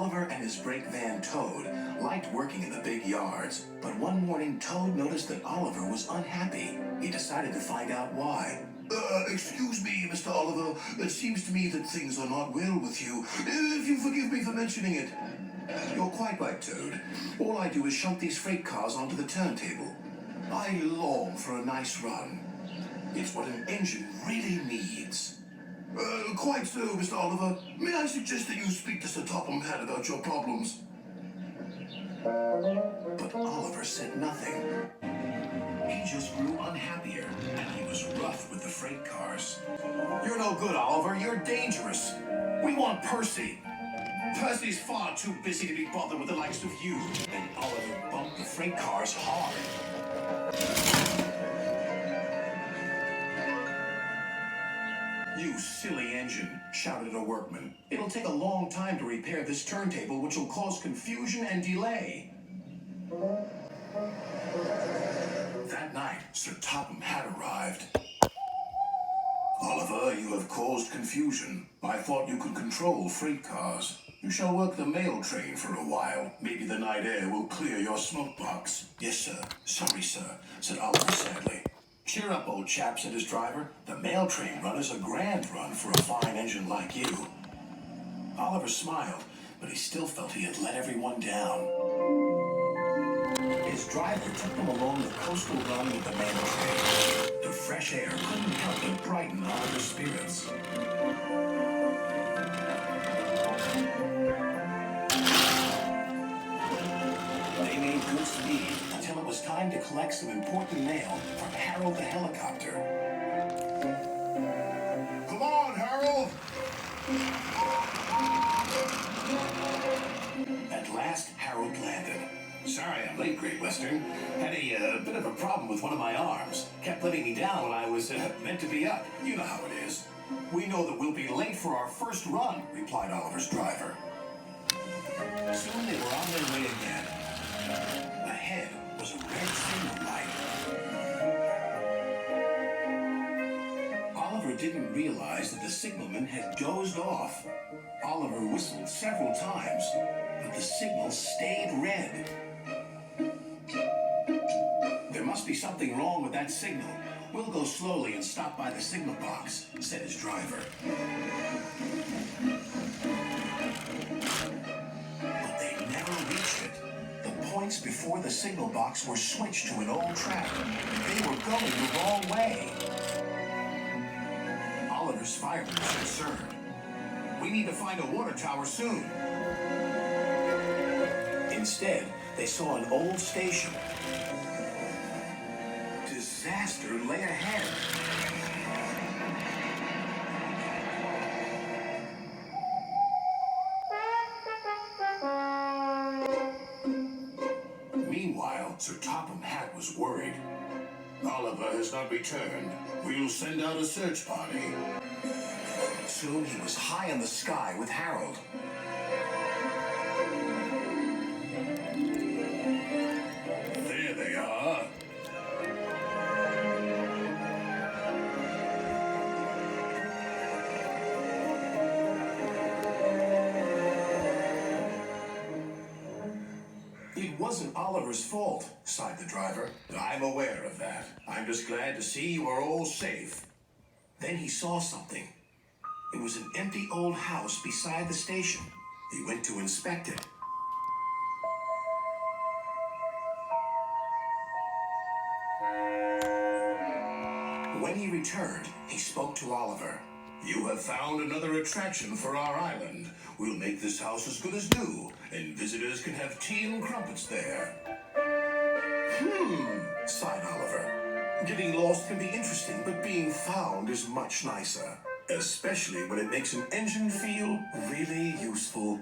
Oliver and his brake van Toad liked working in the big yards, but one morning Toad noticed that Oliver was unhappy. He decided to find out why. Excuse me, Mr. Oliver. It seems to me that things are not well with you. If you forgive me for mentioning it. You're quite right, Toad. All I do is shunt these freight cars onto the turntable. I long for a nice run. It's what an engine really needs. Quite so, Mr. Oliver. May I suggest that you speak to Sir Topham Hatt about your problems? But Oliver said nothing. He just grew unhappier, and he was rough with the freight cars. You're no good, Oliver. You're dangerous. We want Percy. Percy's far too busy to be bothered with the likes of you. And Oliver bumped the freight cars hard. You silly engine, shouted a workman. It'll take a long time to repair this turntable, which will cause confusion and delay. That night, Sir Topham Hatt arrived. Oliver, you have caused confusion. I thought you could control freight cars. You shall work the mail train for a while. Maybe the night air will clear your smoke box. Yes, sir. Sorry, sir, said Oliver sadly. Cheer up, old chap, said his driver. The mail train run is a grand run for a fine engine like you. Oliver smiled, but he still felt he had let everyone down. His driver took them along the coastal run with the mail train. The fresh air couldn't help but brighten Oliver's spirits. They made good speed until it was time to collect some important mail from Harold the helicopter. Come on, Harold! At last, Harold landed. Sorry I'm late, Great Western. Had a bit of a problem with one of my arms. Kept letting me down when I was meant to be up. You know how it is. We know that we'll be late for our first run, replied Oliver's driver. Soon they were on their way again. Ahead was a red signal light. Oliver didn't realize that the signalman had dozed off. Oliver whistled several times, but the signal stayed red. There must be something wrong with that signal. We'll go slowly and stop by the signal box, said his driver. But they never reached it. The points before the signal box were switched to an old track. They were going the wrong way. Oliver's fireman was concerned. We need to find a water tower soon. Instead, they saw an old station. Disaster lay ahead. Meanwhile, Sir Topham Hatt was worried. Oliver has not returned. We'll send out a search party. Soon he was high in the sky with Harold. There they are. It wasn't Oliver's fault, sighed the driver. I'm aware of that. I'm just glad to see you are all safe. Then he saw something. It was an empty old house beside the station. He went to inspect it. When he returned, he spoke to Oliver. You have found another attraction for our island. We'll make this house as good as new, and visitors can have tea and crumpets there. Sighed Oliver. Getting lost can be interesting, but being found is much nicer. Especially when it makes an engine feel really useful.